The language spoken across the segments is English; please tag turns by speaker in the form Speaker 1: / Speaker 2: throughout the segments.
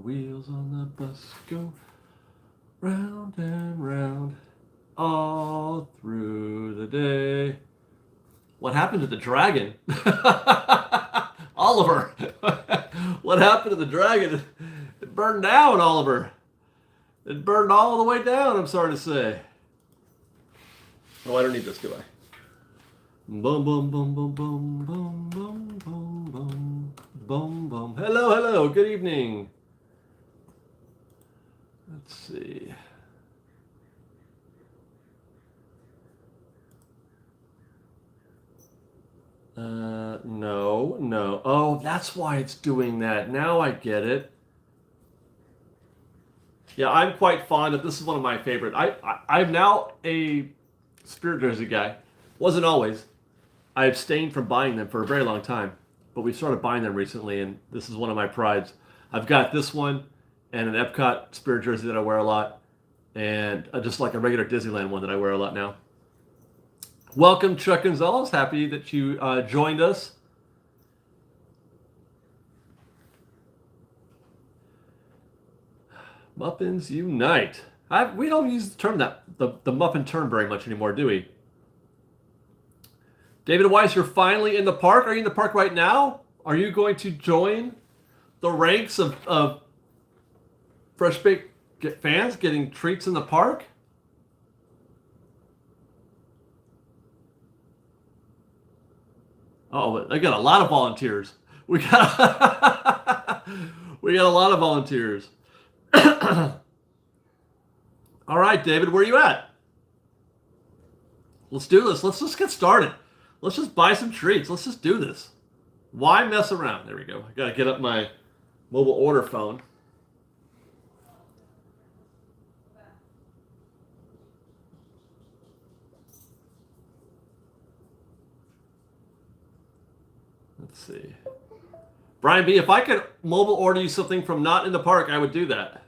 Speaker 1: wheels on the bus go round and round all through the day. What happened to the dragon? Oliver. What happened to the dragon? It burned down, Oliver. It burned all the way down, I'm sorry to say. Oh, I don't need this, do I? Boom, boom, boom, boom, boom, boom, boom, boom, boom, boom, boom. Hello, hello. Good evening. Let's see. No. Oh, that's why it's doing that. Now I get it. Yeah, I'm quite fond of. This is one of my favorite. I'm now a Spirit Jersey guy. Wasn't always. I abstained from buying them for a very long time, but we started buying them recently, and this is one of my prides. I've got this one and an Epcot Spirit Jersey that I wear a lot, and just like a regular Disneyland one that I wear a lot now. Welcome, Chuck Gonzalez. Happy that you joined us. Muffins Unite. We don't use the term the muffin term very much anymore, do we? David Weiss, you're finally in the park. Are you in the park right now? Are you going to join the ranks of Fresh Baked fans getting treats in the park? Oh, they got a lot of volunteers. We got we got a lot of volunteers. All right, David, where are you at? Let's do this. Let's just get started. Let's just buy some treats. Let's just do this. Why mess around? There we go. I gotta get up my mobile order phone. Let's see. Brian B., if I could mobile order you something from not in the park, I would do that.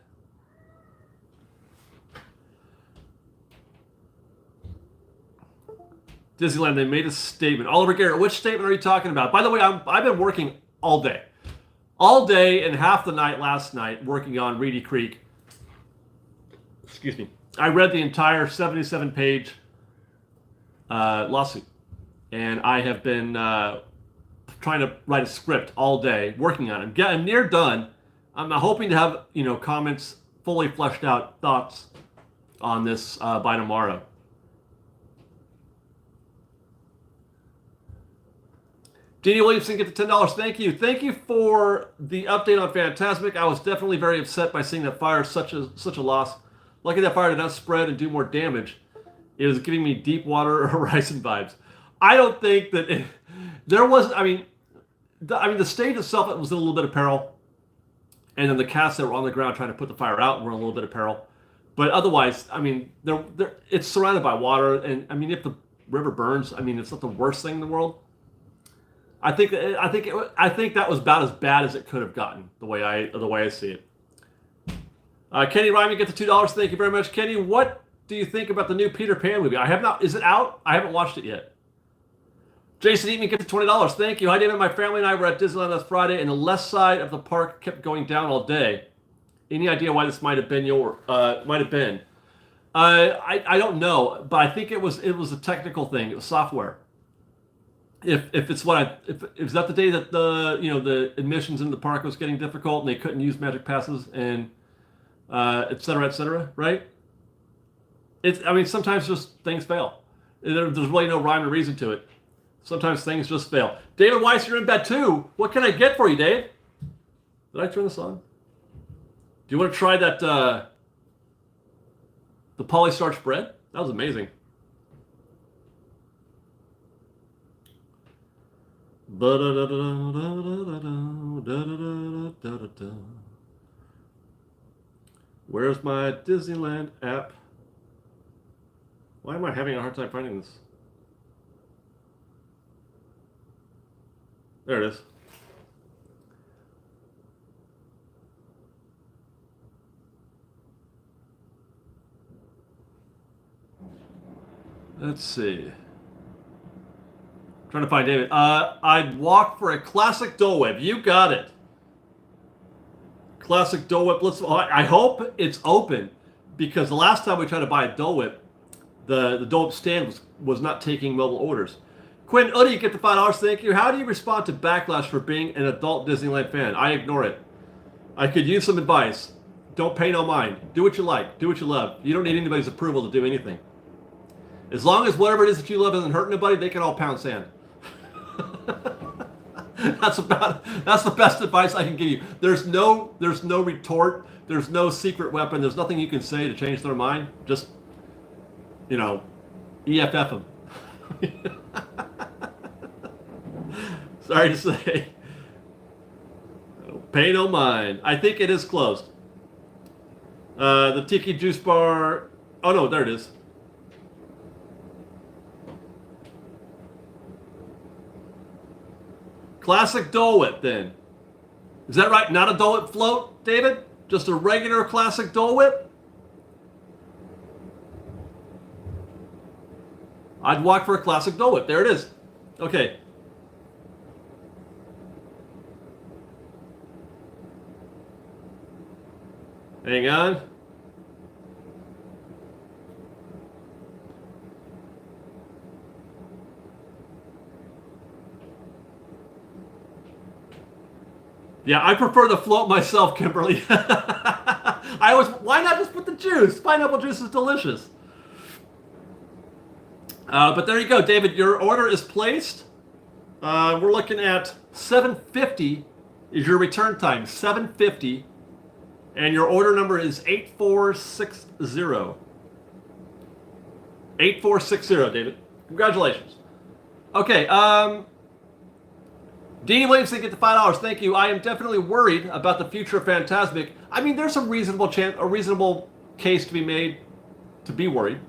Speaker 1: Disneyland, they made a statement. Oliver Garrett, which statement are you talking about? By the way, I've been working all day. All day and half the night last night working on Reedy Creek. Excuse me. I read the entire 77-page lawsuit. And I have been trying to write a script all day, working on it. I'm near done. I'm hoping to have comments, fully fleshed out thoughts on this by tomorrow. Dee Williamson, get the $10. Thank you. Thank you for the update on Fantasmic. I was definitely very upset by seeing that fire such a loss. Lucky that fire did not spread and do more damage. It was giving me Deepwater Horizon vibes. I don't think that there was. The stage itself was in a little bit of peril, and then the cast that were on the ground trying to put the fire out were in a little bit of peril. But otherwise, it's surrounded by water, and if the river burns, it's not the worst thing in the world. I think that was about as bad as it could have gotten, the way I see it. Kenny Ryman, get the $2. Thank you very much, Kenny. What do you think about the new Peter Pan movie? I have not. Is it out? I haven't watched it yet. Jason Eatman, get the $20. Thank you. Hi, David. My family and I were at Disneyland last Friday, and the left side of the park kept going down all day. Any idea why this might have been? I don't know, but I think it was a technical thing. It was software. If it's is that the day that the admissions in the park was getting difficult and they couldn't use magic passes and et cetera, right? Sometimes just things fail. There's really no rhyme or reason to it. Sometimes things just fail. David Weiss, you're in bed too. What can I get for you, Dave? Did I turn this on? Do you want to try that the polystarch bread? That was amazing. Where's my Disneyland app? Why am I having a hard time finding this? There it is. Let's see. Trying to find David. I'd walk for a classic Dole Whip. You got it. Classic Dole Whip. I hope it's open, because the last time we tried to buy a Dole Whip, the Dole Whip stand was not taking mobile orders. Quinn Uddy, get the $5. Thank you. How do you respond to backlash for being an adult Disneyland fan? I ignore it. I could use some advice. Don't pay no mind. Do what you like. Do what you love. You don't need anybody's approval to do anything. As long as whatever it is that you love isn't hurting anybody, they can all pound sand. That's the best advice I can give you. There's no retort. There's no secret weapon. There's nothing you can say to change their mind. Just, EFF them. Sorry to say. Pay no mind. I think it is closed. The Tiki Juice Bar. Oh no, there it is. Classic Dole Whip, then. Is that right? Not a Dole Whip float, David? Just a regular classic Dole Whip? I'd walk for a classic Dole Whip. There it is. Okay. Hang on. Yeah, I prefer the float myself, Kimberly. Why not just put the juice? Pineapple juice is delicious. But there you go, David. Your order is placed. We're looking at 7:50 is your return time. 7:50, and your order number is 8460. 8460, David. Congratulations. Okay. Dean Williamson, get the $5. Thank you. I am definitely worried about the future of Fantasmic. I mean, there's a reasonable case to be made to be worried.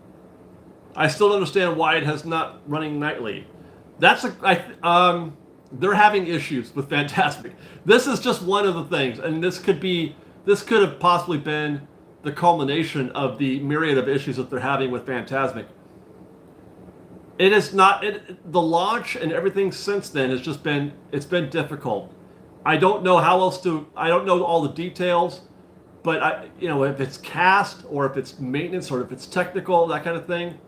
Speaker 1: I still don't understand why it has not running nightly. They're having issues with Fantasmic. This is just one of the things, and this could have possibly been the culmination of the myriad of issues that they're having with Fantasmic. It is not. The launch and everything since then has just been. It's been difficult. I don't know how else to. I don't know all the details, but if it's cast or if it's maintenance or if it's technical, that kind of thing.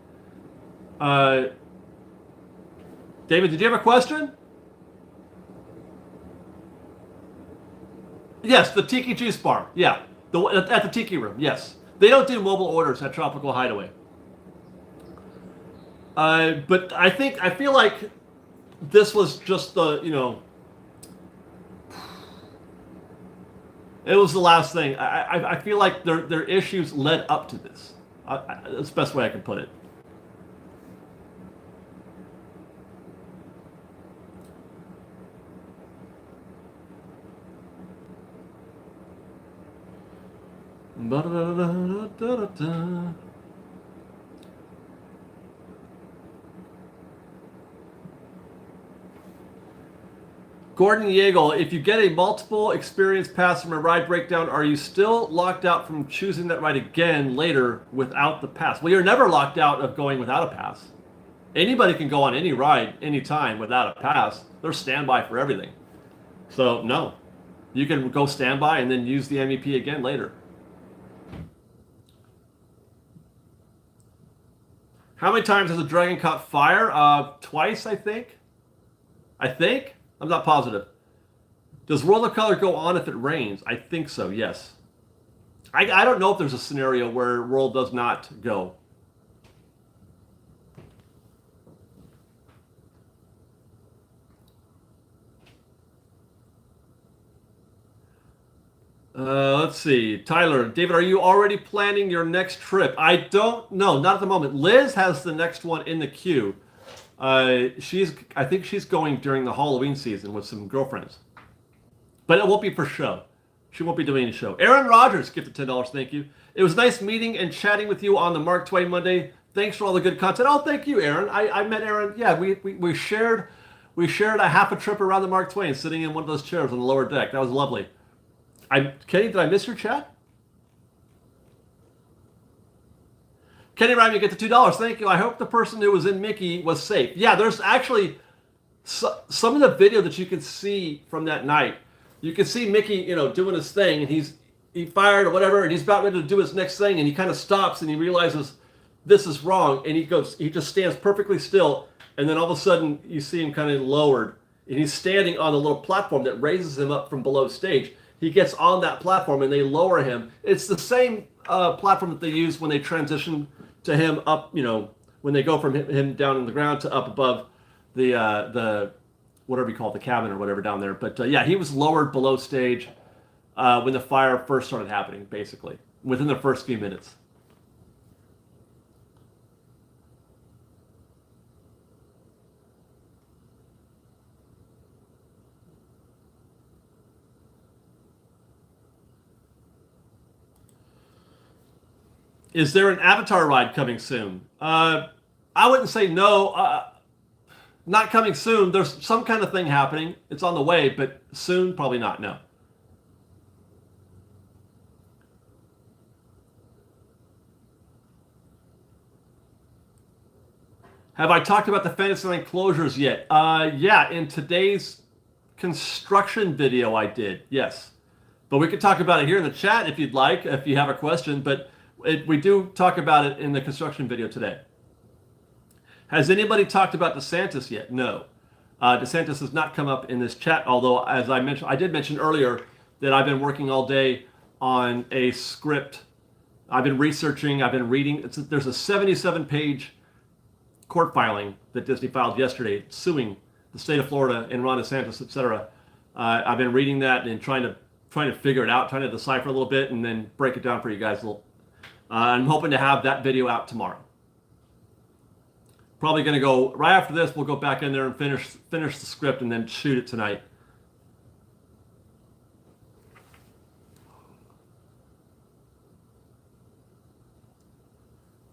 Speaker 1: David, did you have a question? Yes, the Tiki Juice Bar. Yeah, at the Tiki Room. Yes, they don't do mobile orders at Tropical Hideaway. But I feel like this was just it was the last thing. I feel like their issues led up to this. That's the best way I can put it. Ba-da-da-da-da-da-da. Gordon Yeagle, if you get a multiple experience pass from a ride breakdown, are you still locked out from choosing that ride again later without the pass? Well, you're never locked out of going without a pass. Anybody can go on any ride anytime without a pass. There's standby for everything. So, no. You can go standby and then use the MEP again later. How many times has a dragon caught fire? Twice, I think. I'm not positive. Does World of Color go on if it rains? I think so, yes. I don't know if there's a scenario where World does not go. Let's see. Tyler, David, are you already planning your next trip? I don't know. Not at the moment. Liz has the next one in the queue. I think she's going during the Halloween season with some girlfriends. But it won't be for show. She won't be doing any show. Aaron Rogers, gifted $10. Thank you. It was nice meeting and chatting with you on the Mark Twain Monday. Thanks for all the good content. Oh, thank you, Aaron. I met Aaron. Yeah, we shared a half a trip around the Mark Twain, sitting in one of those chairs on the lower deck. That was lovely. Kenny, did I miss your chat? Kenny Ryan, you get the $2. Thank you. I hope the person who was in Mickey was safe. Yeah, there's actually some of the video that you can see from that night. You can see Mickey, doing his thing, and he fired or whatever, and he's about ready to do his next thing, and he kind of stops and he realizes this is wrong, and he just stands perfectly still, and then all of a sudden you see him kind of lowered, and he's standing on a little platform that raises him up from below stage. He gets on that platform and they lower him. It's the same platform that they use when they transition to him up, when they go from him down on the ground to up above the whatever you call it, the cabin or whatever down there. But yeah, he was lowered below stage when the fire first started happening, basically, within the first few minutes. Is there an Avatar ride coming soon? I wouldn't say no. Not coming soon. There's some kind of thing happening. It's on the way, but soon, probably not. No. Have I talked about the Fantasyland closures yet? Yeah, in today's construction video I did, yes. But we could talk about it here in the chat if you'd like, if you have a question, but we do talk about it in the construction video today. Has anybody talked about DeSantis yet? No. DeSantis has not come up in this chat, although, as I mentioned, I did mention earlier that I've been working all day on a script. I've been researching, I've been reading. There's a 77-page court filing that Disney filed yesterday suing the state of Florida and Ron DeSantis, etc. I've been reading that and trying to figure it out, trying to decipher a little bit, and then break it down for you guys a little. I'm hoping to have that video out tomorrow. Probably going to go right after this. We'll go back in there and finish the script and then shoot it tonight.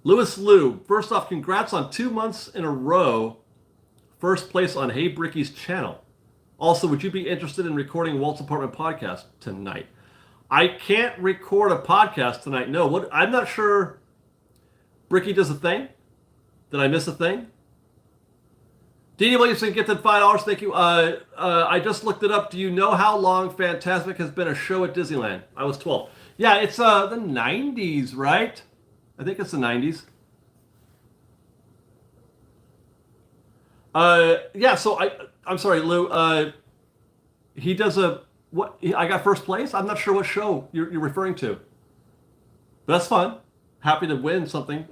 Speaker 1: Lewis Liu, first off, congrats on 2 months in a row. First place on Hey Bricky's channel. Also, would you be interested in recording Walt's Apartment podcast tonight? I can't record a podcast tonight. No, I'm not sure. Bricky does a thing. Did I miss a thing? Deanie Williamson gifted $5. Thank you. I just looked it up. Do you know how long Fantasmic has been a show at Disneyland? I was 12. Yeah, it's the 90s, right? I think it's the 90s. Yeah, so I'm sorry, Lou. He does I got first place? I'm not sure what show you're referring to. But that's fun. Happy to win something.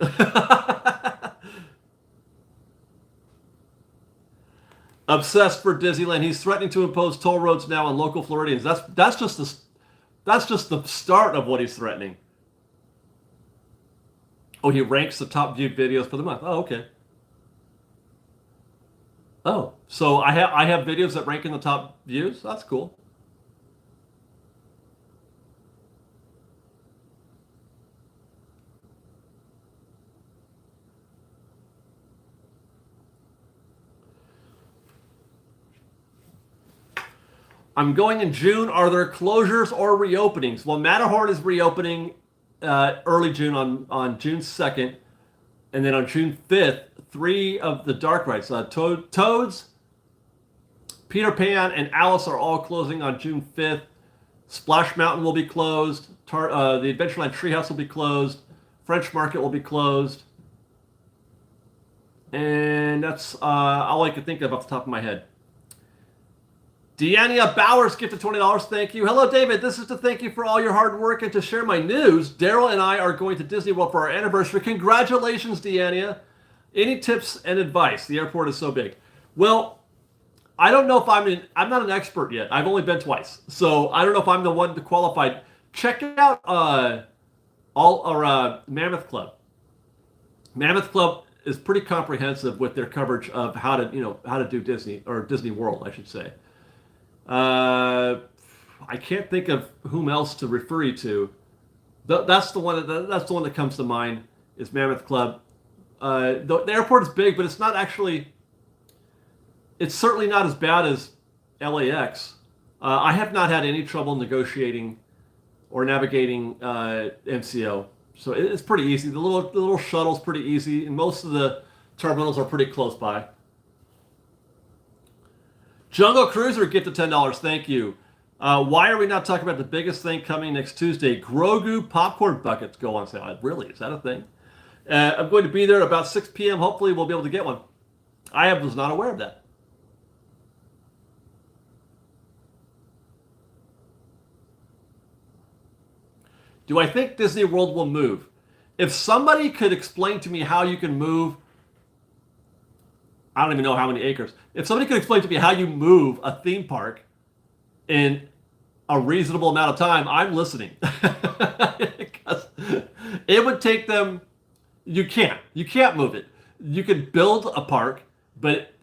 Speaker 1: Obsessed for Disneyland. He's threatening to impose toll roads now on local Floridians. That's just the start of what he's threatening. Oh, he ranks the top viewed videos for the month. Oh, okay. Oh, so I have videos that rank in the top views. That's cool. I'm going in June. Are there closures or reopenings? Well, Matterhorn is reopening early June on June 2nd. And then on June 5th, 3 of the dark rides, Toads, Peter Pan, and Alice are all closing on June 5th. Splash Mountain will be closed. The Adventureland Treehouse will be closed. French Market will be closed. And that's all I can think of off the top of my head. Deania Bowers gifted $20. Thank you. Hello, David. This is to thank you for all your hard work and to share my news. Daryl and I are going to Disney World for our anniversary. Congratulations, Deania. Any tips and advice? The airport is so big. Well, I don't know if I'm not an expert yet. I've only been twice. So I don't know if I'm the one to qualify. Check out Mammoth Club. Mammoth Club is pretty comprehensive with their coverage of how to do Disney, or Disney World, I should say. I can't think of whom else to refer you to. That's the one that comes to mind is Mammoth Club. The airport is big, but it's not actually. It's certainly not as bad as LAX. I have not had any trouble negotiating or navigating MCO, so it's pretty easy. The little shuttle's pretty easy, and most of the terminals are pretty close by. Jungle Cruiser gifted $10. Thank you. Why are we not talking about the biggest thing coming next Tuesday? Grogu popcorn buckets go on sale. Really? Is that a thing? I'm going to be there about 6 p.m. Hopefully, we'll be able to get one. I was not aware of that. Do I think Disney World will move? If somebody could explain to me how you can move, I don't even know how many acres. If somebody could explain to me how you move a theme park in a reasonable amount of time, I'm listening. Because it would take them. You can't move it. You could build a park, but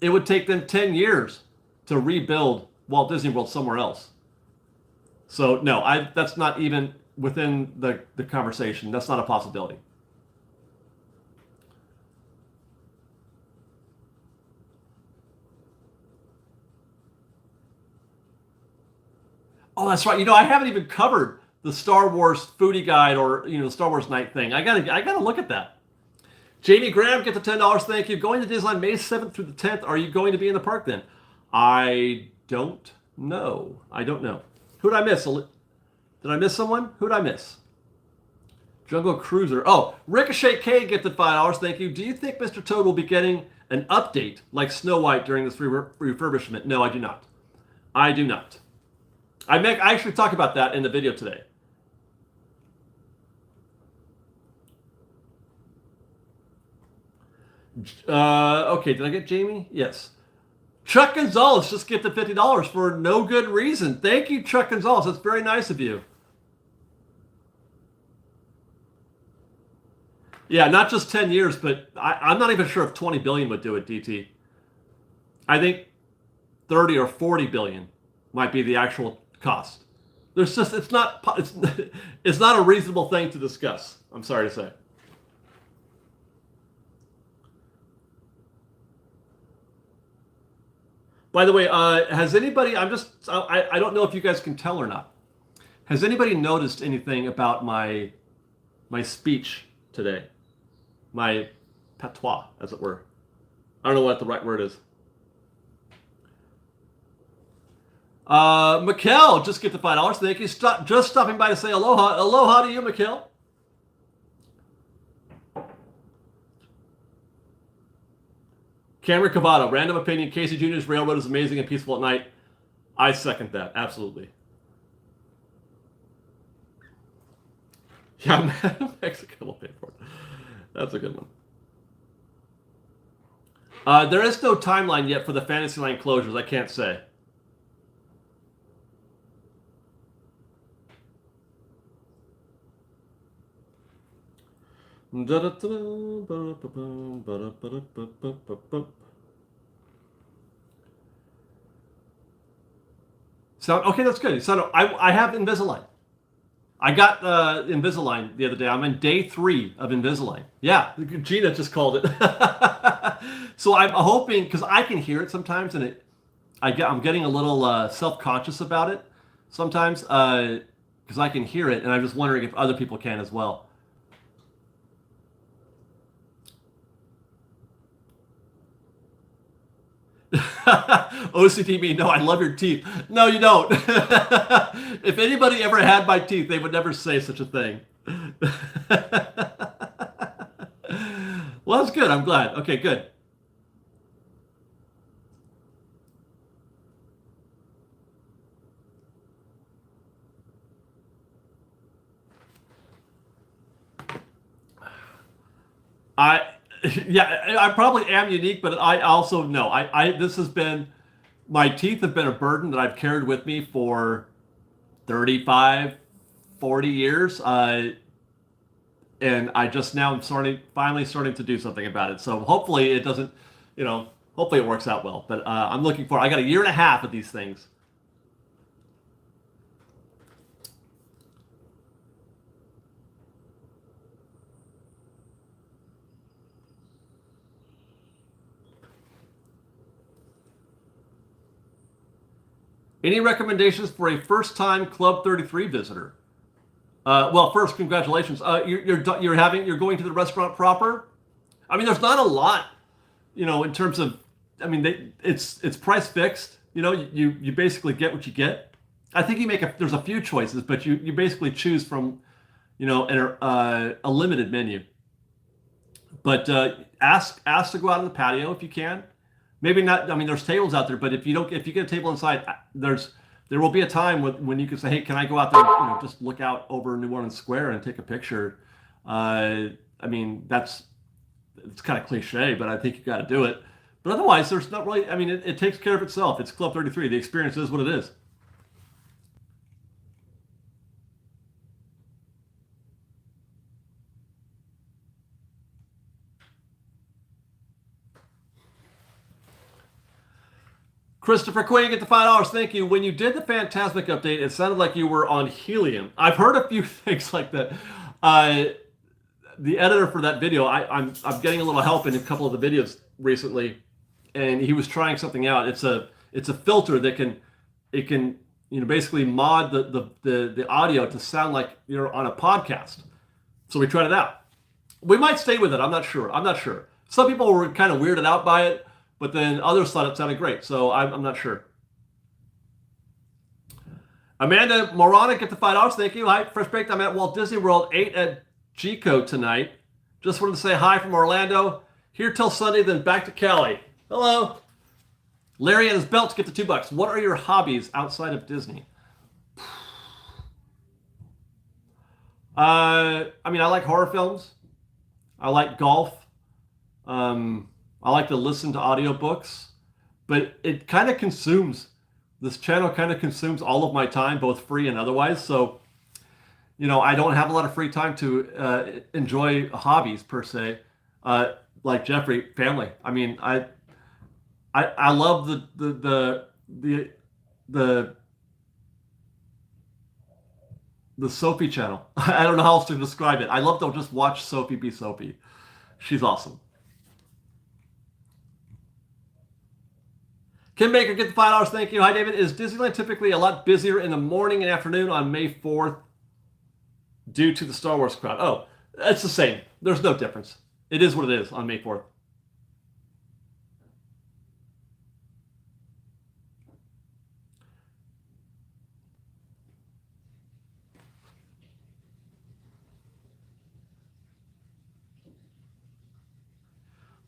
Speaker 1: it would take them 10 years to rebuild Walt Disney World somewhere else. So no, that's not even within the conversation. That's not a possibility. Oh, that's right. I haven't even covered the Star Wars foodie guide or the Star Wars night thing. I gotta look at that. Jamie Graham, get the $10. Thank you. Going to Disneyland May 7th through the 10th. Are you going to be in the park then? I don't know. I don't know. Who did I miss? Did I miss someone? Who did I miss? Jungle Cruiser. Oh, Ricochet K gifted $5. Thank you. Do you think Mr. Toad will be getting an update like Snow White during this refurbishment? No, I do not. I do not. I actually talked about that in the video today. Okay, did I get Jamie? Yes. Chuck Gonzalez just gifted $50 for no good reason. Thank you, Chuck Gonzalez. That's very nice of you. Yeah, not just 10 years, but I'm not even sure if 20 billion would do it, DT. I think 30 or 40 billion might be the actual cost. It's not a reasonable thing to discuss. I'm sorry to say. By the way, has anybody? I don't know if you guys can tell or not. Has anybody noticed anything about my speech today? My patois, as it were. I don't know what the right word is. Mikkel, just get the $5. Thank you. Just stopping by to say aloha. Aloha to you, Mikkel. Cameron Cavado, random opinion. Casey Jr.'s railroad is amazing and peaceful at night. I second that. Absolutely. Yeah, Mexico will pay for it. That's a good one. There is no timeline yet for the Fantasyland closures. I can't say. So okay, that's good. So I have Invisalign. I got Invisalign the other day. I'm in day 3 of Invisalign. Yeah, Gina just called it. So I'm hoping, because I can hear it sometimes, and I'm getting a little self-conscious about it sometimes, because I can hear it, and I'm just wondering if other people can as well. OCD me, no, I love your teeth. No, you don't. If anybody ever had my teeth, they would never say such a thing. Well, that's good. I'm glad. Okay, good. I yeah, I probably am unique, but I also know this has been my teeth have been a burden that I've carried with me for 35, 40 years. And I just now am finally starting to do something about it. So hopefully it doesn't, hopefully it works out well. But I'm looking for. I got a year and a half of these things. Any recommendations for a first-time Club 33 visitor? Well, first, congratulations. You're going to the restaurant proper. I mean, there's not a lot, in terms of. I mean, it's price fixed. You basically get what you get. I think there's a few choices, but you basically choose from, a limited menu. But ask to go out on the patio if you can. Maybe not. I mean, there's tables out there, but if you get a table inside, there will be a time when you can say, hey, can I go out there, just look out over New Orleans Square and take a picture. I mean, it's kind of cliche, but I think you got to do it. But otherwise, there's not really. I mean, it takes care of itself. It's Club 33. The experience is what it is. Christopher Quinn, get the $5. Thank you. When you did the Phantasmic update, it sounded like you were on helium. I've heard a few things like that. The editor for that video, I'm getting a little help in a couple of the videos recently, and he was trying something out. It's a filter that can basically mod the audio to sound like you're on a podcast. So we tried it out. We might stay with it. I'm not sure. Some people were kind of weirded out by it, but then others thought it sounded great. So I'm not sure. Amanda Moronic at the $5. Thank you. Hi, Fresh Baked. I'm at Walt Disney World 8 at GCO tonight. Just wanted to say hi from Orlando. Here till Sunday, then back to Cali. Hello. Larry and his belts get the $2. What are your hobbies outside of Disney? I mean, I like horror films. I like golf. I like to listen to audiobooks, but it kind of this channel kind of consumes all of my time, both free and otherwise. So, I don't have a lot of free time to enjoy hobbies per se, like Jeffrey, family. I mean, I love the Sophie channel. I don't know how else to describe it. I love to just watch Sophie be Sophie. She's awesome. Kim Baker, get the $5. Thank you. Hi, David. Is Disneyland typically a lot busier in the morning and afternoon on May 4th due to the Star Wars crowd? Oh, it's the same. There's no difference. It is what it is on May 4th.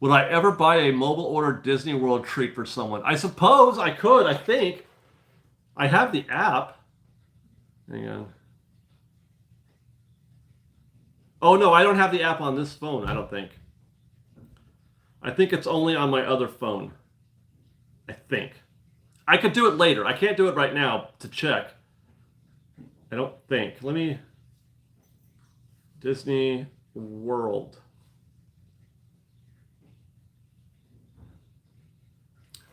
Speaker 1: Would I ever buy a mobile order Disney World treat for someone? I suppose I could. I think I have the app. Hang on. Oh no, I don't have the app on this phone, I don't think. I think it's only on my other phone. I think. I could do it later. I can't do it right now to check. I don't think. Let me. Disney World.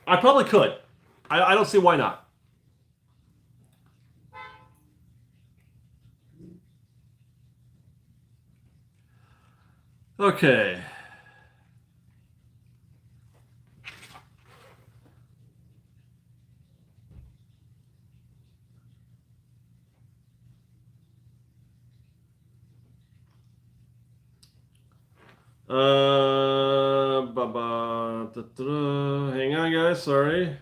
Speaker 1: I probably could. I don't see why not. Okay. Hang on, guys. Sorry.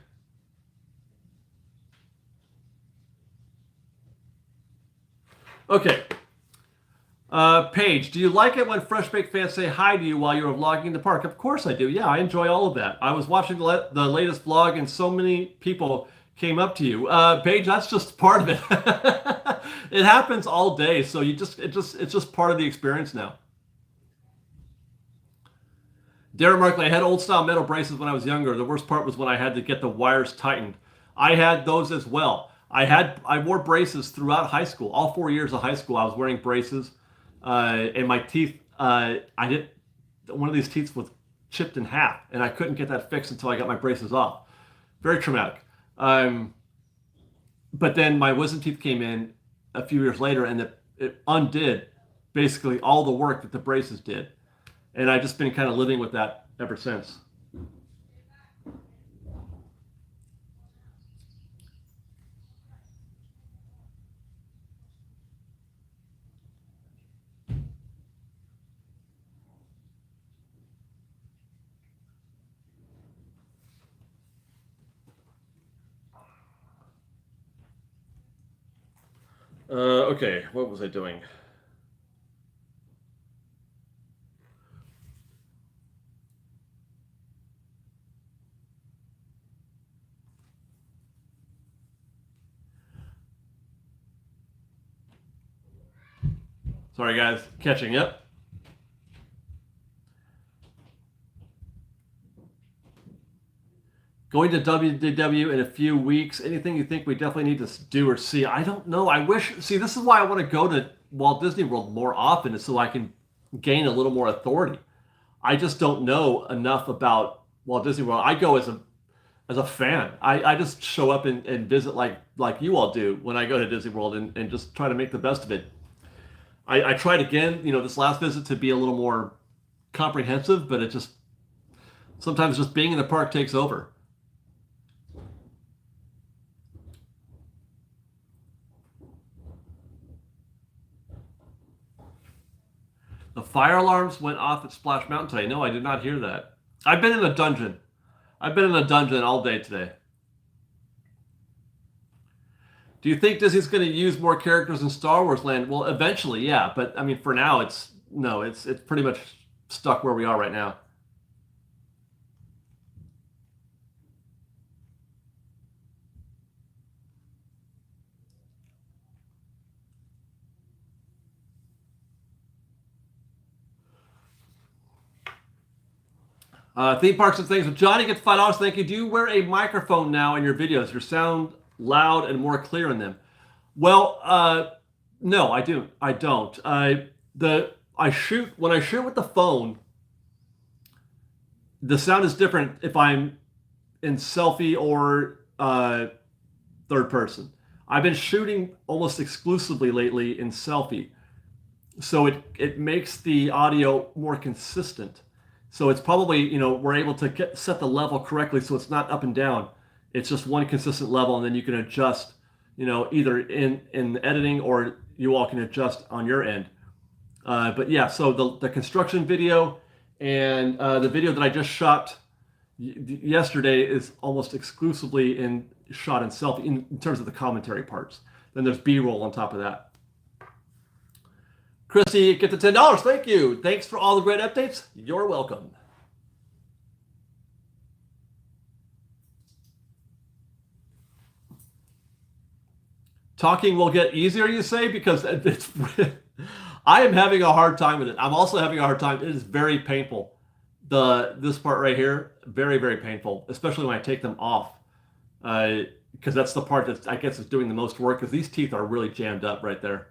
Speaker 1: Okay. Paige, do you like it when Fresh Baked fans say hi to you while you're vlogging the park? Of course I do. Yeah, I enjoy all of that. I was watching the latest vlog and so many people came up to you. Paige, that's just part of it. It happens all day, so it's just part of the experience now. Darren Markley, I had old style metal braces when I was younger. The worst part was when I had to get the wires tightened. I had those as well. I wore braces throughout high school. All 4 years of high school, I was wearing braces, and my teeth. One of these teeth was chipped in half, and I couldn't get that fixed until I got my braces off. Very traumatic. But then my wisdom teeth came in a few years later, and it undid basically all the work that the braces did. And I've just been kind of living with that ever since. Okay, what was I doing? Sorry, guys, catching up. Going to WDW in a few weeks. Anything you think we definitely need to do or see? I don't know. I wish. See, this is why I want to go to Walt Disney World more often, is so I can gain a little more authority. I just don't know enough about Walt Disney World. I go as a fan. I just show up and visit like you all do when I go to Disney World and just try to make the best of it. I tried again, this last visit to be a little more comprehensive, but it just sometimes just being in the park takes over. The fire alarms went off at Splash Mountain today. No, I did not hear that. I've been in a dungeon. I've been in a dungeon all day today. Do you think Disney's going to use more characters in Star Wars Land? Well, eventually, yeah. But I mean, for now, it's no. It's pretty much stuck where we are right now. Theme parks and things. Johnny gets $5. Thank you. Do you wear a microphone now in your videos? Your sound loud and more clear in them. Well, no, I do. I don't. I shoot when I shoot with the phone. The sound is different if I'm in selfie or third person. I've been shooting almost exclusively lately in selfie, so it makes the audio more consistent. So it's probably we're able to set the level correctly, so it's not up and down. It's just one consistent level, and then you can adjust. Either in editing or you all can adjust on your end. But yeah, so the construction video and the video that I just shot yesterday is almost exclusively shot in selfie in terms of the commentary parts. Then there's B-roll on top of that. Christy, get the $10. Thank you. Thanks for all the great updates. You're welcome. Talking will get easier, you say, because it's. I am having a hard time with it. I'm also having a hard time. It is very painful. This part right here, very very painful, especially when I take them off, because that's the part that I guess is doing the most work. Because these teeth are really jammed up right there.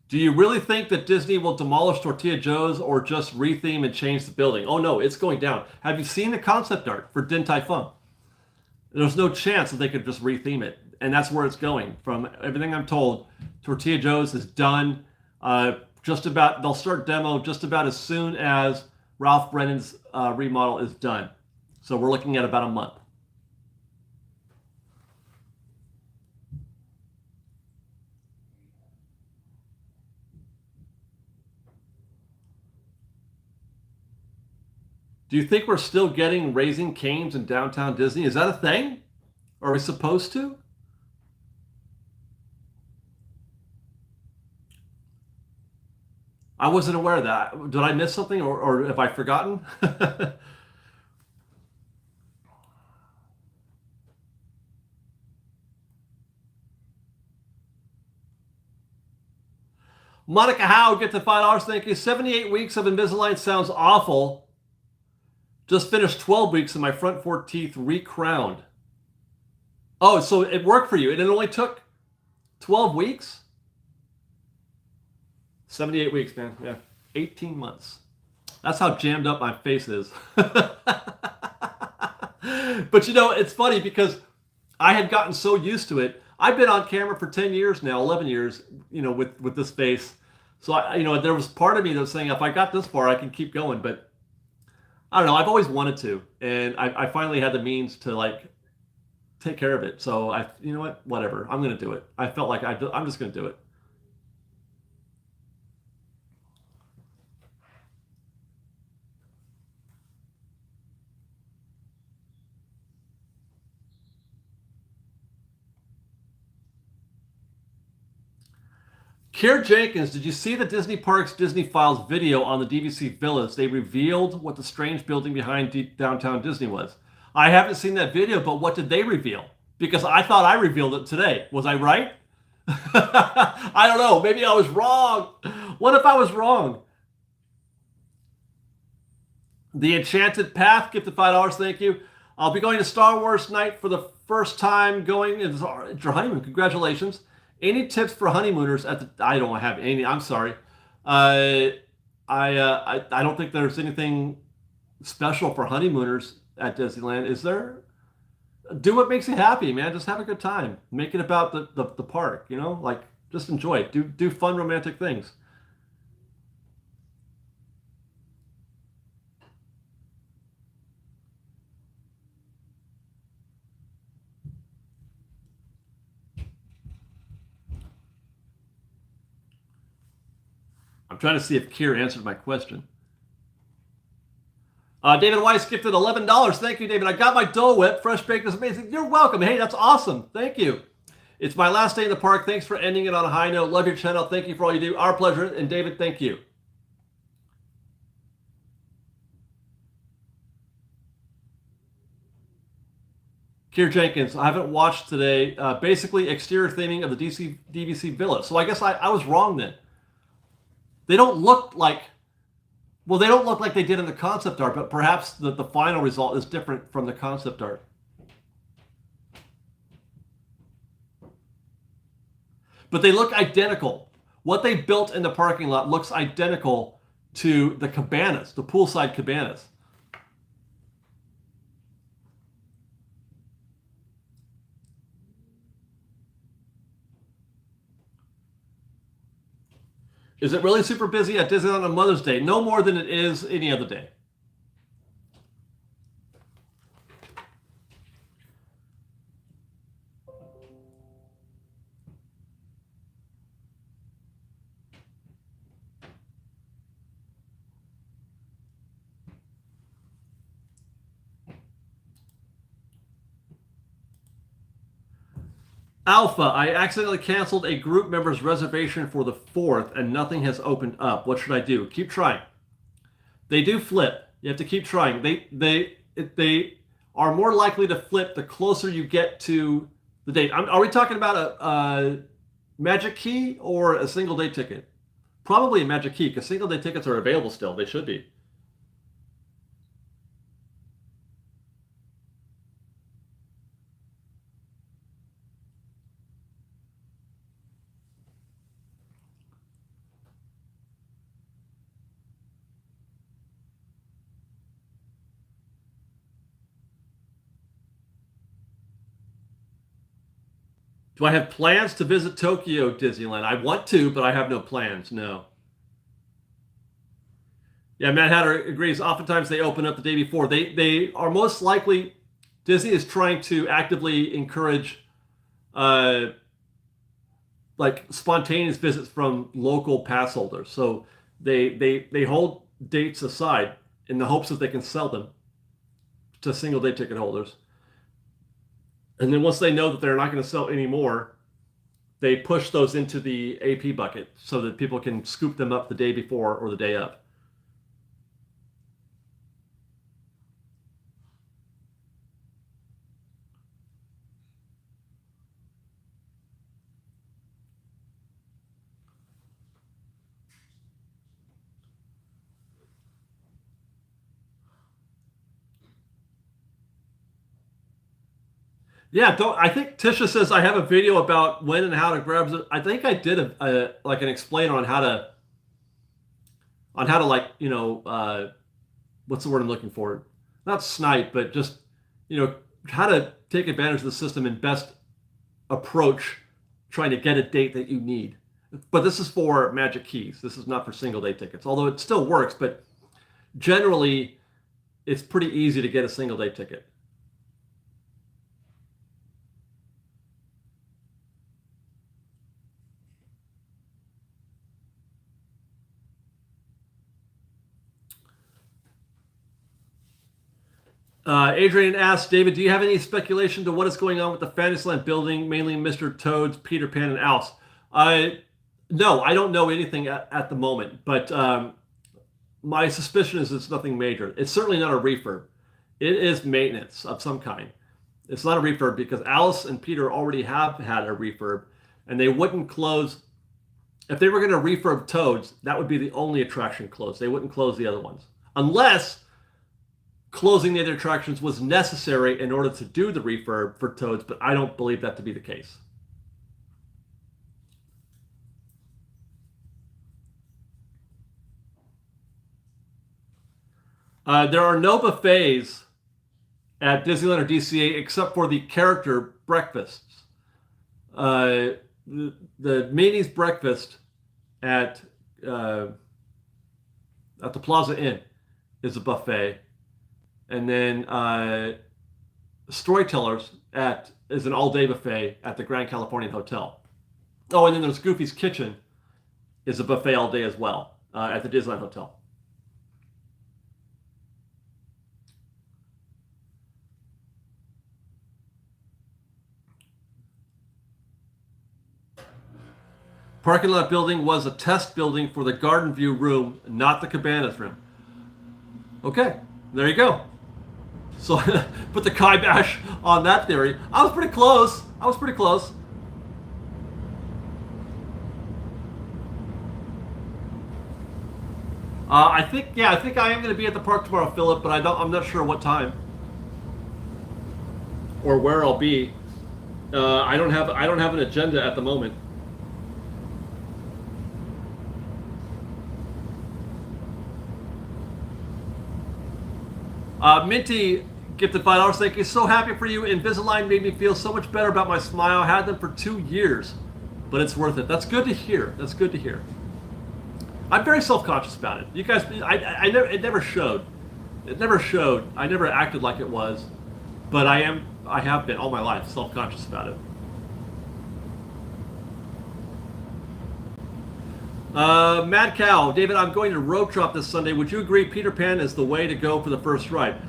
Speaker 1: Do you really think that Disney will demolish Tortilla Joe's or just retheme and change the building? Oh no, it's going down. Have you seen the concept art for Din Tai Fung? There's no chance that they could just retheme it, and that's where it's going. From everything I'm told, Tortilla Joe's is done. Just about they'll start demo just about as soon as Ralph Brennan's remodel is done. So we're looking at about a month. Do you think we're still getting Raising Cane's in downtown Disney? Is that a thing? Are we supposed to? I wasn't aware of that. Did I miss something, or have I forgotten? Monica Howe gets the $5. Thank you. 78 weeks of Invisalign sounds awful. Just finished 12 weeks and my front four teeth recrowned. Oh, so it worked for you. And it only took 12 weeks? 78 weeks, man. Yeah. 18 months. That's how jammed up my face is. But it's funny because I had gotten so used to it. I've been on camera for 10 years now, 11 years, with this face. So there was part of me that was saying, if I got this far, I can keep going. But I don't know. I've always wanted to, and I finally had the means to take care of it. So you know what? Whatever. I'm gonna do it. I felt like I'm just gonna do it. Kier Jenkins, did you see the Disney Parks Disney Files video on the DVC Villas? They revealed what the strange building behind downtown Disney was. I haven't seen that video, but what did they reveal? Because I thought I revealed it today. Was I right? I don't know. Maybe I was wrong. What if I was wrong? The Enchanted Path, gifted $5. Thank you. I'll be going to Star Wars Night for the first time going. It's your honeymoon. Congratulations. Any tips for honeymooners at the? I don't have any. I'm sorry. I don't think there's anything special for honeymooners at Disneyland. Is there? Do what makes you happy, man. Just have a good time. Make it about the park. You know, like just enjoy it. Do fun romantic things. I'm trying to see if Kier answered my question. David Weiss gifted $11. Thank you, David. I got my Dole Whip. Fresh baked is amazing. You're welcome. Hey, that's awesome. Thank you. It's my last day in the park. Thanks for ending it on a high note. Love your channel. Thank you for all you do. Our pleasure. And David, thank you. Kier Jenkins, I haven't watched today. Basically, exterior theming of the DVC Villa. So I guess I was wrong then. They don't look like, well, they don't look like they did in the concept art, but perhaps the final result is different from the concept art. But they look identical. What they built in the parking lot looks identical to the cabanas, the poolside cabanas. Is it really super busy at Disneyland on Mother's Day? No more than it is any other day. Alpha, I accidentally canceled a group member's reservation for the 4th and nothing has opened up. What should I do? Keep trying. They do flip. You have to keep trying. They are more likely to flip the closer you get to the date. Are we talking about a Magic Key or a single day ticket? Probably a Magic Key because single day tickets are available still. They should be. Do I have plans to visit Tokyo Disneyland? I want to, but I have no plans. No. Yeah, Matt Hatter agrees. Oftentimes they open up the day before. They are most likely, Disney is trying to actively encourage like spontaneous visits from local pass holders. So they hold dates aside in the hopes that they can sell them to single day ticket holders. And then once they know that they're not going to sell anymore, they push those into the AP bucket so that people can scoop them up the day before or the day of. Yeah, I think Tisha says I have a video about when and how to grab it. I think I did like an explainer on how to like, you know, what's the word I'm looking for? Not snipe, but just, you know, how to take advantage of the system and best approach trying to get a date that you need. But this is for Magic Keys. This is not for single day tickets, although it still works, but generally it's pretty easy to get a single day ticket. Adrian asks, David, do you have any speculation to what is going on with the Fantasyland building, mainly Mr. Toad's, Peter Pan, and Alice? No, I don't know anything at the moment, but my suspicion is it's nothing major. It's certainly not a refurb. It is maintenance of some kind. It's not a refurb because Alice and Peter already have had a refurb, and they wouldn't close. If they were going to refurb Toads, that would be the only attraction closed. They wouldn't close the other ones. Unless closing the other attractions was necessary in order to do the refurb for Toads, but I don't believe that to be the case. There are no buffets at Disneyland or DCA except for the character breakfasts. The Minnie's breakfast at uh, at the Plaza Inn is a buffet, and then Storytellers at is an all day buffet at the Grand Californian Hotel. Oh, and then there's Goofy's Kitchen is a buffet all day as well at the Disneyland Hotel. Parking lot building was a test building for the Garden View room, not the Cabanas room. Okay, there you go. So put the kibosh on that theory. I was pretty close. I was pretty close. I think I am going to be at the park tomorrow, Philip, but I'm not sure what time or where I'll be. I don't have an agenda at the moment. Minty gifted $5. Thank you. So happy for you. Invisalign made me feel so much better about my smile. I had them for 2 years, but it's worth it. That's good to hear. That's good to hear. I'm very self-conscious about it. You guys, I never, it never showed. It never showed. I never acted like it was, but I have been all my life self-conscious about it. Mad Cow, David, I'm going to Rope Drop this Sunday. Would you agree Peter Pan is the way to go for the first ride?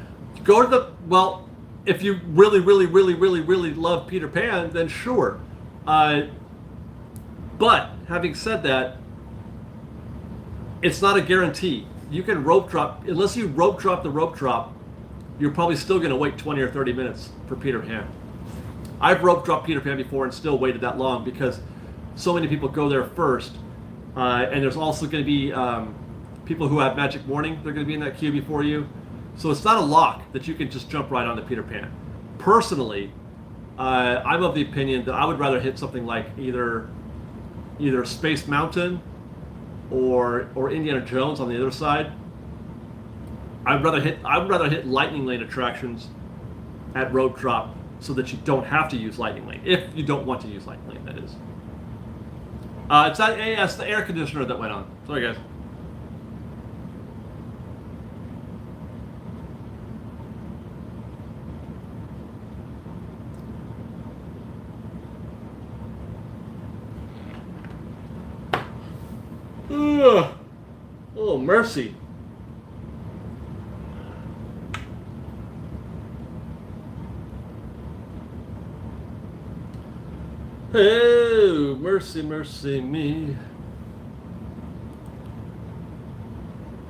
Speaker 1: Go to the, well, if you really, really, really, really, really love Peter Pan, then sure. But having said that, it's not a guarantee. You can rope drop, unless you rope drop the rope drop, you're probably still going to wait 20 or 30 minutes for Peter Pan. I've rope dropped Peter Pan before and still waited that long because so many people go there first. And there's also going to be people who have Magic Morning. They're going to be in that queue before you. So it's not a lock that you can just jump right onto Peter Pan. Personally, I'm of the opinion that I would rather hit something like either Space Mountain or Indiana Jones on the other side. I'd rather hit Lightning Lane attractions at Rope Drop so that you don't have to use Lightning Lane, if you don't want to use Lightning Lane, that is. It's the air conditioner that went on. Sorry, guys. Ugh. Oh, mercy. Oh, mercy, mercy me.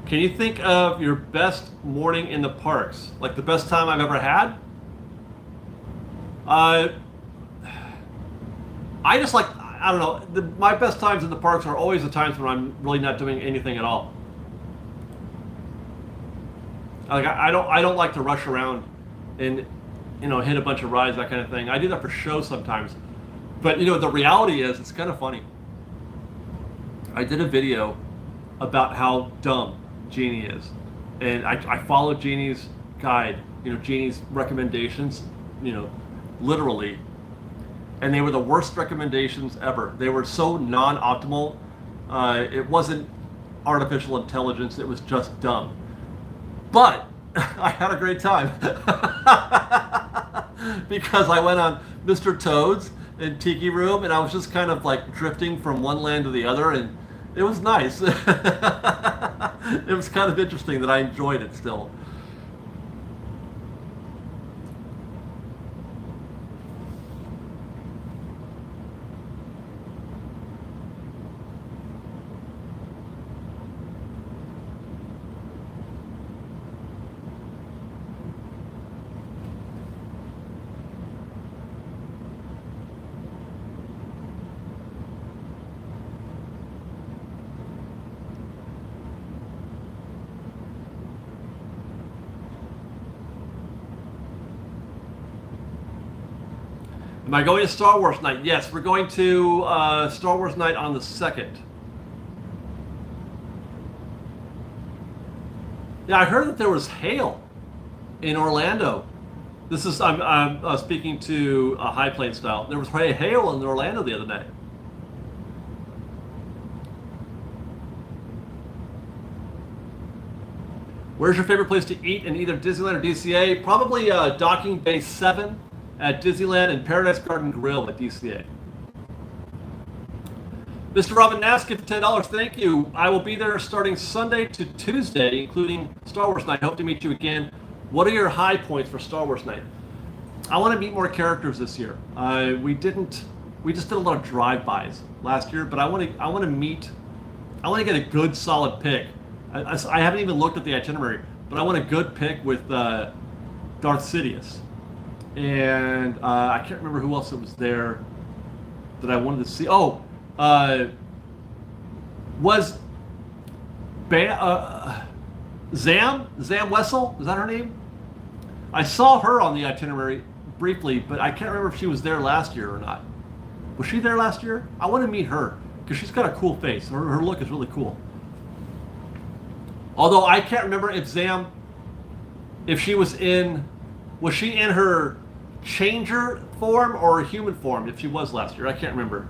Speaker 1: Can you think of your best morning in the parks? Like the best time I've ever had? Uh, I just like, I don't know, my best times in the parks are always the times when I'm really not doing anything at all. Like I don't like to rush around and hit a bunch of rides, that kind of thing. I do that for show sometimes. But the reality is, it's kind of funny. I did a video about how dumb Genie is, and I followed Genie's guide, Genie's recommendations, literally, and they were the worst recommendations ever. They were so non-optimal. It wasn't artificial intelligence; it was just dumb. But I had a great time because I went on Mr. Toad's in Tiki Room, and I was just kind of like drifting from one land to the other, and it was nice. It was kind of interesting that I enjoyed it still. Am I going to Star Wars Night? Yes, we're going to Star Wars Night on the 2nd. Yeah, I heard that there was hail in Orlando. This is I'm speaking to High Plain Style. There was hail in Orlando the other day. Where's your favorite place to eat in either Disneyland or DCA? Probably Docking Bay 7 at Disneyland and Paradise Garden Grill at DCA. Mr. Robin Nask, $10. Thank you. I will be there starting Sunday to Tuesday, including Star Wars Night. Hope to meet you again. What are your high points for Star Wars Night? I want to meet more characters this year. We just did a lot of drive-bys last year, but I want to get a good solid pick. I haven't even looked at the itinerary, but I want a good pick with Darth Sidious. And I can't remember who else it was there that I wanted to see. Oh, was Zam Wessel? Is that her name? I saw her on the itinerary briefly, but I can't remember if she was there last year or not. Was she there last year? I want to meet her because she's got a cool face. Her look is really cool. Although I can't remember if she was in her changer form or human form, if she was last year. I can't remember.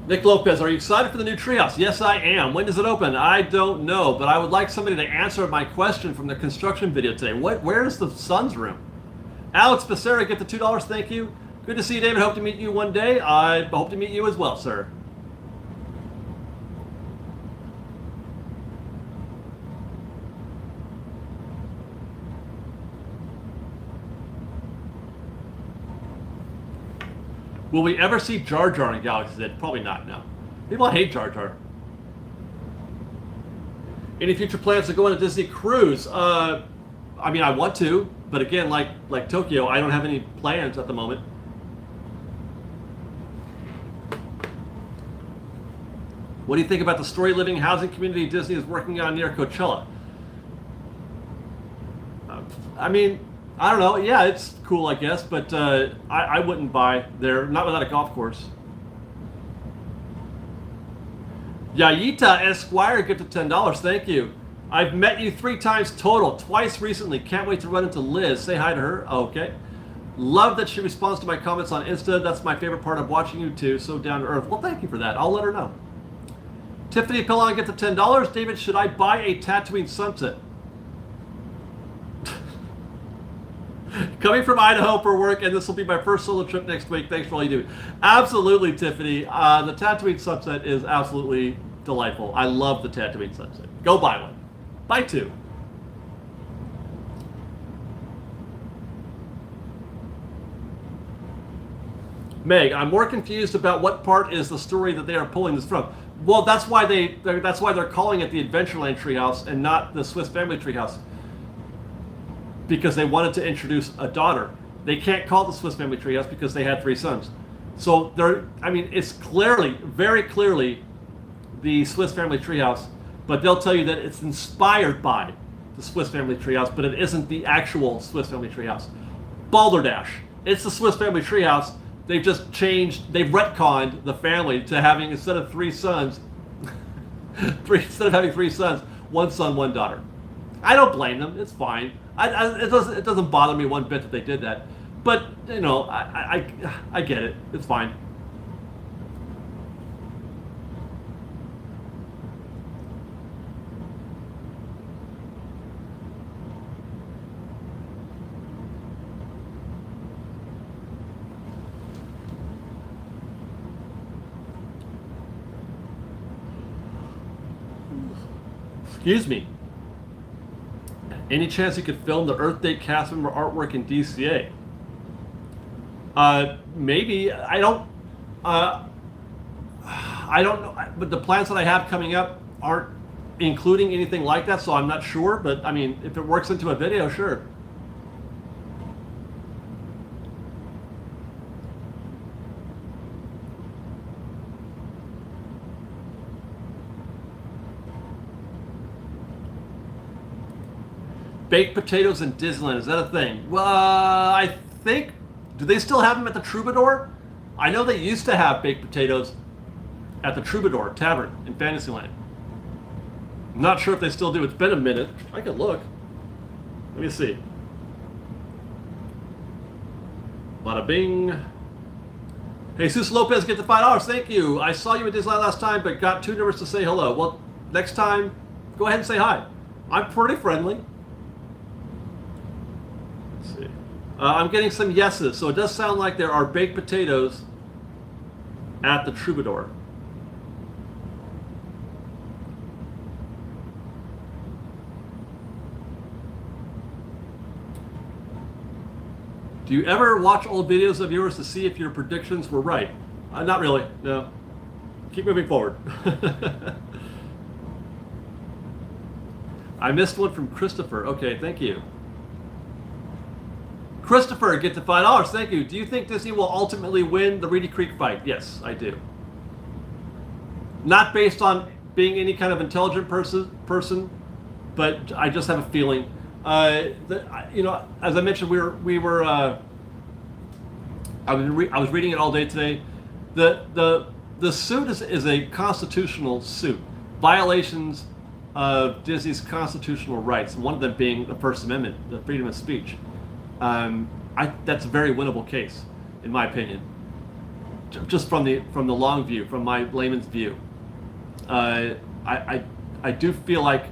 Speaker 1: Nick Lopez, are you excited for the new treehouse? Yes, I am. When does it open? I don't know, but I would like somebody to answer my question from the construction video today. Where's the son's room? Alex Becerra, get the $2. Thank you. Good to see you, David. Hope to meet you one day. I hope to meet you as well, sir. Will we ever see Jar Jar in Galaxy's Edge? Probably not, no. People hate Jar Jar. Any future plans to go on a Disney cruise? I mean, I want to, but again, like Tokyo, I don't have any plans at the moment. What do you think about the story living housing community Disney is working on near Coachella? I mean, I don't know. Yeah, it's cool, I guess, but I wouldn't buy there, not without a golf course. Yayita Esquire gifted $10. Thank you. I've met you 3 times total, twice recently. Can't wait to run into Liz. Say hi to her. Okay. Love that she responds to my comments on Insta. That's my favorite part of watching you too. So down to earth. Well, thank you for that. I'll let her know. Tiffany Pillon gets the $10. David, should I buy a Tatooine Sunset? Coming from Idaho for work, and this will be my first solo trip next week. Thanks for all you do. Absolutely, Tiffany. The Tatooine Sunset is absolutely delightful. I love the Tatooine Sunset. Go buy one. Buy 2. Meg, I'm more confused about what part is the story that they are pulling this from. Well, that's why they're calling it the Adventureland Treehouse and not the Swiss Family Treehouse. Because they wanted to introduce a daughter. They can't call it the Swiss Family Treehouse because they had 3 sons. So it's clearly, very clearly, the Swiss Family Treehouse, but they'll tell you that it's inspired by the Swiss Family Treehouse, but it isn't the actual Swiss Family Treehouse. Balderdash, it's the Swiss Family Treehouse. They've just they've retconned the family to having, instead of 3 sons, instead of having 3 sons, 1 son, 1 daughter. I don't blame them. It's fine. It doesn't bother me one bit that they did that. But, you know, I get it. It's fine. Excuse me. Any chance you could film the Earth Day cast member artwork in DCA? Maybe. I don't know. But the plans that I have coming up aren't including anything like that, so I'm not sure. But I mean, if it works into a video, sure. Baked potatoes in Disneyland, is that a thing? Well, I think, do they still have them at the Troubadour? I know they used to have baked potatoes at the Troubadour Tavern in Fantasyland. I'm not sure if they still do. It's been a minute. I could look. Let me see. Bada bing. Jesus Lopez, get the $5. Thank you. I saw you at Disneyland last time, but got too nervous to say hello. Well, next time, go ahead and say hi. I'm pretty friendly. Let's see. I'm getting some yeses, so it does sound like there are baked potatoes at the Troubadour. Do you ever watch old videos of yours to see if your predictions were right? Not really, no. Keep moving forward. I missed one from Christopher. Okay, thank you. Christopher, get the $5. Thank you. Do you think Disney will ultimately win the Reedy Creek fight? Yes, I do. Not based on being any kind of intelligent person, but I just have a feeling. You know, as I mentioned, I was reading it all day today. The suit is a constitutional suit. Violations of Disney's constitutional rights, one of them being the First Amendment, the freedom of speech. That's a very winnable case, in my opinion. Just from the long view, from my layman's view, I do feel like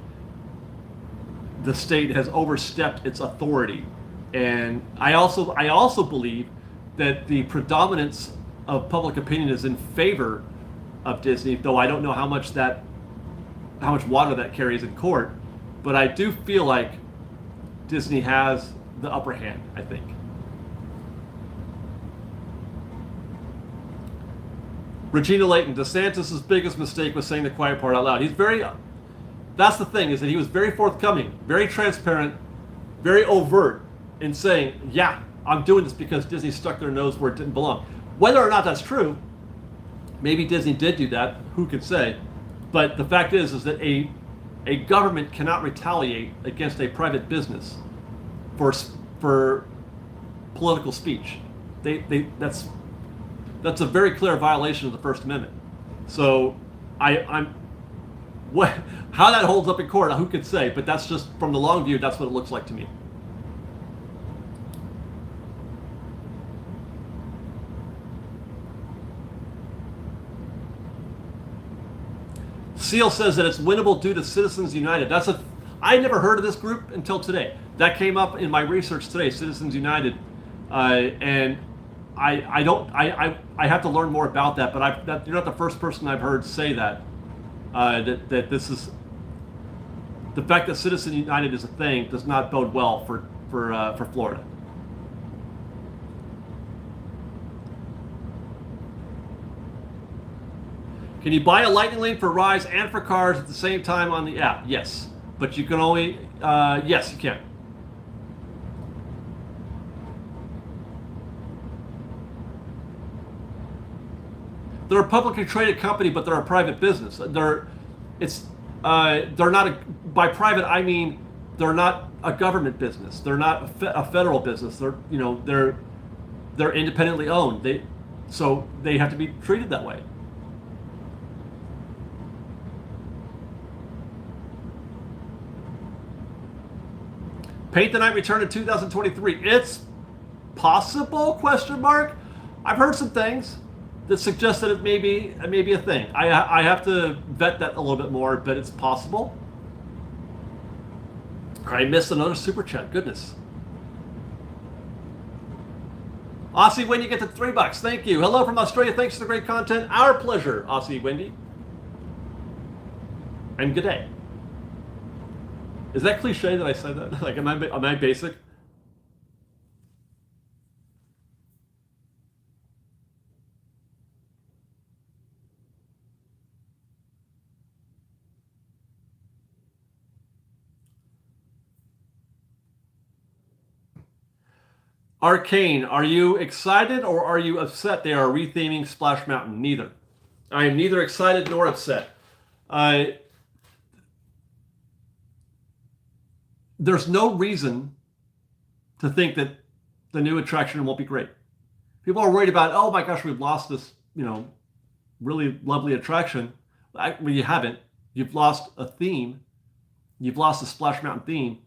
Speaker 1: the state has overstepped its authority, and I also believe that the predominance of public opinion is in favor of Disney, though I don't know how much water that carries in court, but I do feel like Disney has the upper hand, I think. Regina Layton, DeSantis' biggest mistake was saying the quiet part out loud. That's the thing, is that he was very forthcoming, very transparent, very overt in saying, yeah, I'm doing this because Disney stuck their nose where it didn't belong. Whether or not that's true, maybe Disney did do that, who could say? But the fact is that a government cannot retaliate against a private business for political speech. That's a very clear violation of the First Amendment. So how that holds up in court, who could say? But that's just, from the long view, that's what it looks like to me. Seal says that it's winnable due to Citizens United. I never heard of this group until today. That came up in my research today, Citizens United, and I have to learn more about that. But you're not the first person I've heard say that. That this is the fact that Citizens United is a thing does not bode well for Florida. Can you buy a Lightning Lane for Rise and for Cars at the same time on the app? Yes, but you can only yes, you can. They're a publicly traded company, but they're a private business. They're not by private, I mean they're not a government business. They're not a federal business. They're independently owned. So they have to be treated that way. Paint the Night return in 2023. It's possible? ? I've heard some things that suggest that it may be a thing. I have to vet that a little bit more, but it's possible. I missed another super chat. Goodness. Aussie Wendy gets $3. Thank you. Hello from Australia. Thanks for the great content. Our pleasure, Aussie Wendy. And good day. Is that cliche that I said that? Like, am I basic? Arcane, are you excited or are you upset they are retheming Splash Mountain? Neither. I am neither excited nor there's no reason to think that the new attraction won't be great. People are worried about, oh my gosh, we've lost this, really lovely attraction. Well, you haven't. You've lost a theme. You've lost the Splash Mountain theme,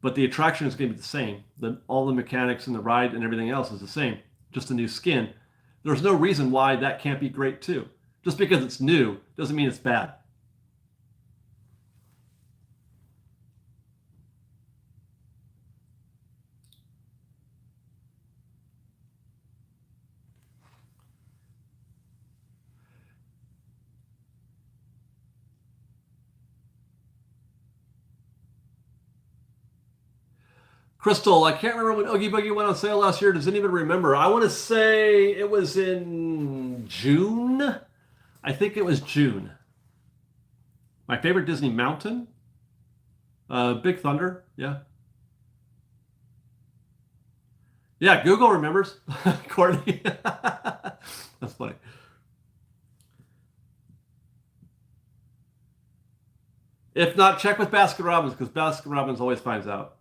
Speaker 1: but the attraction is going to be the same. All the mechanics and the ride and everything else is the same, just a new skin. There's no reason why that can't be great too. Just because it's new doesn't mean it's bad. Crystal, I can't remember when Oogie Boogie went on sale last year. Does anyone remember? I want to say it was in June. I think it was June. My favorite Disney mountain? Big Thunder, yeah. Yeah, Google remembers. Courtney. That's funny. If not, check with Baskin Robbins because Baskin Robbins always finds out.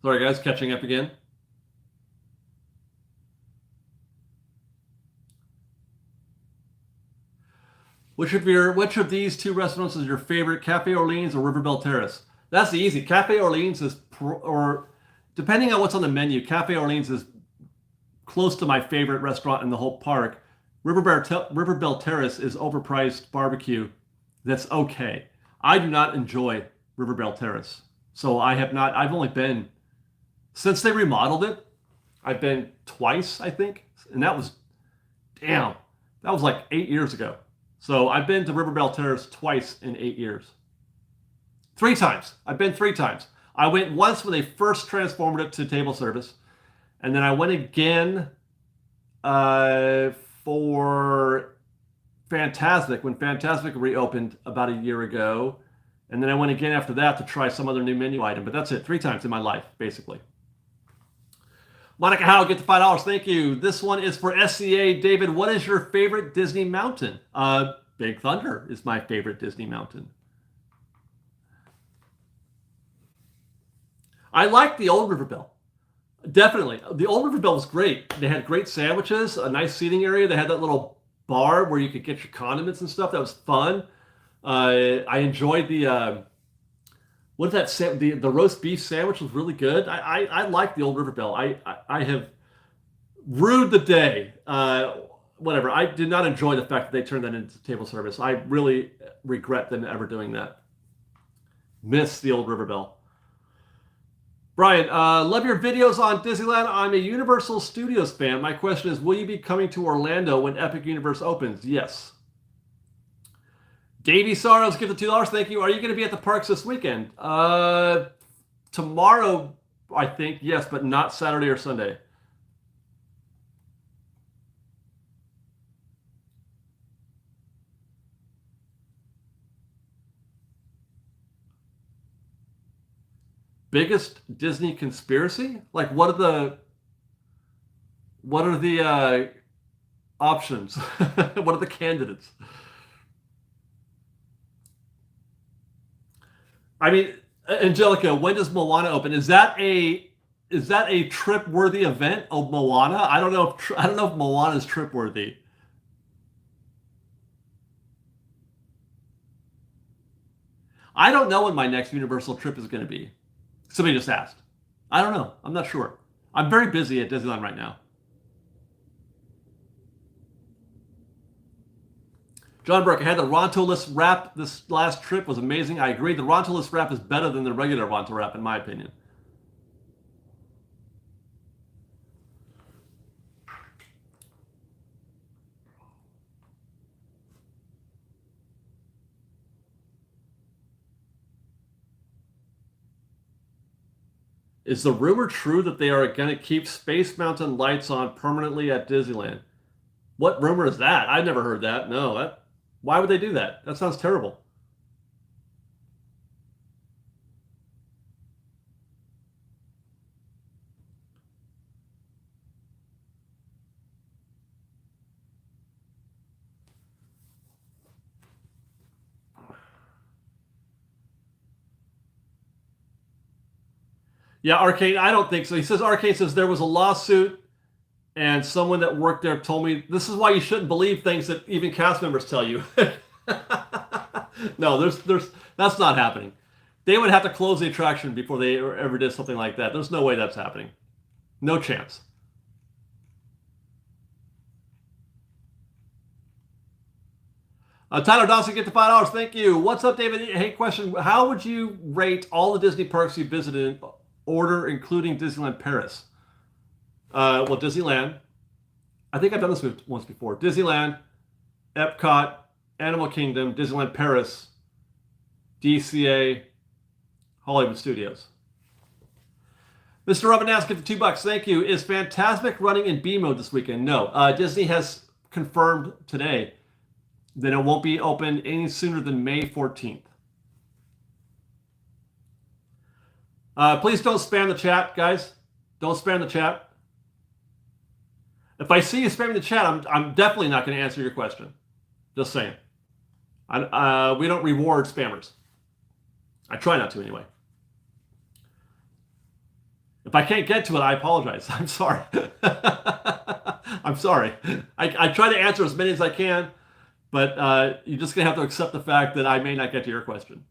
Speaker 1: Sorry, guys, catching up again. Which of these two restaurants is your favorite, Cafe Orleans or River Belle Terrace? That's easy. Cafe Orleans is, or depending on what's on the menu, Cafe Orleans is close to my favorite restaurant in the whole park. River Belle Terrace is overpriced barbecue that's okay. I do not enjoy River Belle Terrace. So I've only been, since they remodeled it, I've been twice, I think. And that was like 8 years ago. So I've been to River Belle Terrace twice in 8 years. 3 times. I've been 3 times. I went once when they first transformed it to table service. And then I went again for Fantasmic, when Fantasmic reopened about a year ago. And then I went again after that to try some other new menu item. But that's it, 3 times in my life, basically. Monica Howe, get the $5. Thank you. This one is for SCA. David, what is your favorite Disney mountain? Big Thunder is my favorite Disney mountain. I like the old River Belle. Definitely. The old River Belle was great. They had great sandwiches, a nice seating area. They had that little bar where you could get your condiments and stuff. That was fun. I enjoyed the the roast beef sandwich was really good. I like the old River Belle. I have rued the day. Whatever. I did not enjoy the fact that they turned that into table service. I really regret them ever doing that. Miss the old River Belle. Brian, love your videos on Disneyland. I'm a Universal Studios fan. My question is, will you be coming to Orlando when Epic Universe opens? Yes. Davey Sorrows, give the $2. Thank you. Are you going to be at the parks this weekend? Tomorrow, I think, yes, but not Saturday or Sunday. Biggest Disney conspiracy? Like, what are the options? What are the candidates? I mean, Angelica, when does Moana open? Is that a trip worthy event of Moana? I don't know if Moana is trip worthy. I don't know when my next Universal trip is going to be. Somebody just asked. I don't know. I'm not sure. I'm very busy at Disneyland right now. John Burke, I had the Ronto-less wrap this last trip. Was amazing. I agree. The Ronto-less wrap is better than the regular Ronto wrap, in my opinion. Is the rumor true that they are going to keep Space Mountain lights on permanently at Disneyland? What rumor is that? I've never heard that. No, why would they do that? That sounds terrible. Yeah, Arcade, I don't think so. He says Arcade says there was a lawsuit and someone that worked there told me this is why you shouldn't believe things that even cast members tell you. No, there's that's not happening. They would have to close the attraction before they ever did something like that. There's no way that's happening. No chance. Tyler Dawson, get the $5. Thank you. What's up, David? Hey, question. How would you rate all the Disney parks you visited in order, including Disneyland Paris? Well, Disneyland. I think I've done this once before. Disneyland, Epcot, Animal Kingdom, Disneyland Paris, DCA, Hollywood Studios. Mr. Robinask, get the $2. Thank you. Is Fantasmic running in B mode this weekend? No. Disney has confirmed today that it won't be open any sooner than May 14th. Please don't spam the chat, guys. Don't spam the chat. If I see you spamming the chat, I'm definitely not going to answer your question. Just saying. We don't reward spammers. I try not to anyway. If I can't get to it, I apologize. I'm sorry. I'm sorry. I try to answer as many as I can, but you're just going to have to accept the fact that I may not get to your question.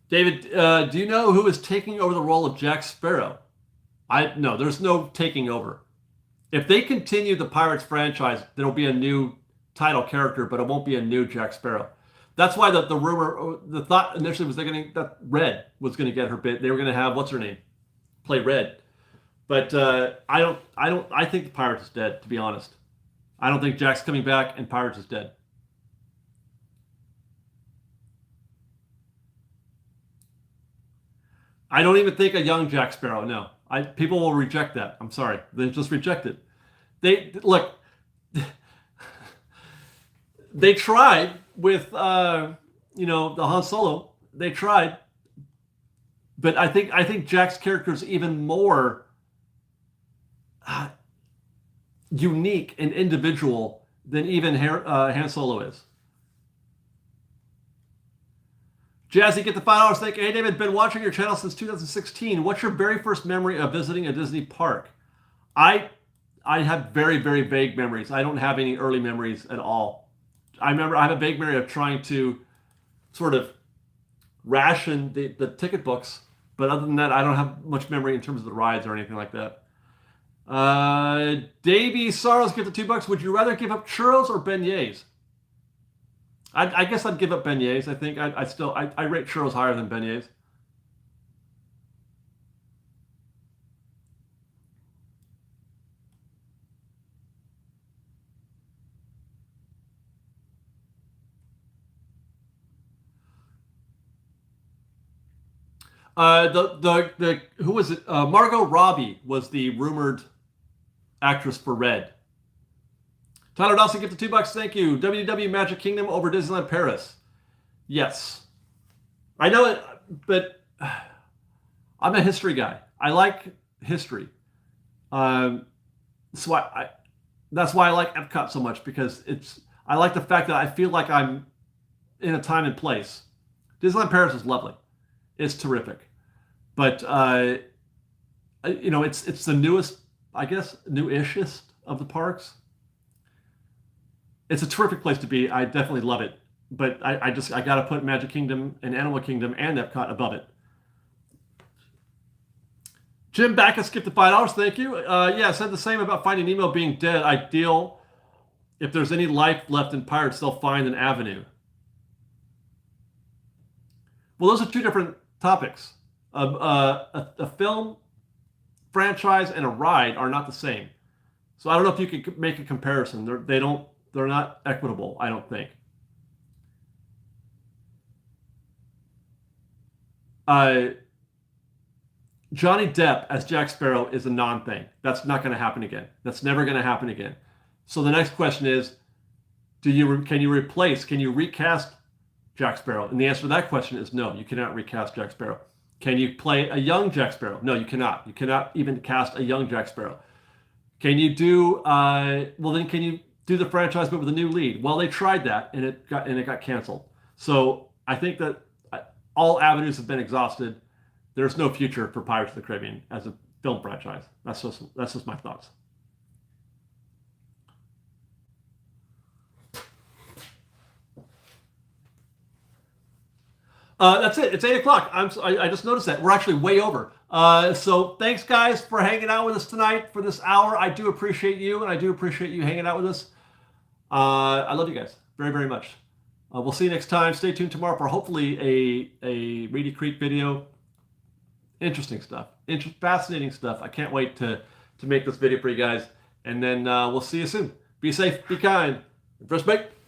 Speaker 1: David, do you know who is taking over the role of Jack Sparrow? No, there's no taking over. If they continue the Pirates franchise, there'll be a new title character, but it won't be a new Jack Sparrow. That's why the rumor, the thought initially was that Red was going to get her bit. They were going to have what's her name play Red, but I think the Pirates is dead. To be honest, I don't think Jack's coming back, and Pirates is dead. I don't even think a young Jack Sparrow. No, people will reject that. I'm sorry, they just reject it. They look. They tried with the Han Solo. They tried, but I think Jack's character is even more unique and individual than even Han Solo is. Jazzy, get the $5. Thank you. Hey, David, been watching your channel since 2016. What's your very first memory of visiting a Disney park? I have very, very vague memories. I don't have any early memories at all. I have a vague memory of trying to sort of ration the ticket books, but other than that, I don't have much memory in terms of the rides or anything like that. Davey Sorrows, get the $2. Would you rather give up churros or beignets? I guess I'd give up beignets. I think I rate churros higher than beignets. Who was it? Margot Robbie was the rumored actress for Red. Tyler Dawson, get the $2. Thank you. WDW Magic Kingdom over Disneyland Paris. Yes. I know it, but I'm a history guy. I like history. That's why I like Epcot so much, because I like the fact that I feel like I'm in a time and place. Disneyland Paris is lovely. It's terrific. But it's the newest, I guess, new-ishest of the parks. It's a terrific place to be. I definitely love it. But I got to put Magic Kingdom and Animal Kingdom and Epcot above it. Jim Backus, skip the $5. Thank you. Yeah, said the same about Finding Nemo being dead. Ideal. If there's any life left in Pirates, they'll find an avenue. Well, those are two different topics. A film franchise and a ride are not the same. So I don't know if you could make a comparison. They're not equitable, I don't think. Uh, Johnny Depp as Jack Sparrow is a non-thing. That's not going to happen again. That's never going to happen again. So the next question is, can you recast Jack Sparrow? And the answer to that question is no, you cannot recast Jack Sparrow. Can you play a young Jack Sparrow? No, you cannot. You cannot even cast a young Jack Sparrow. Can you do can you do the franchise but with a new lead? Well, they tried that and it got canceled. So I think that all avenues have been exhausted. There's no future for Pirates of the Caribbean as a film franchise. That's just my thoughts. That's it. It's 8 o'clock. I just noticed that we're actually way over. So thanks guys for hanging out with us tonight for this hour. I do appreciate you, and I do appreciate you hanging out with us. I love you guys very, very much. We'll see you next time. Stay tuned tomorrow for hopefully a Reedy Creek video. Interesting stuff. Fascinating stuff. I can't wait to make this video for you guys. And then we'll see you soon. Be safe. Be kind. First, mate.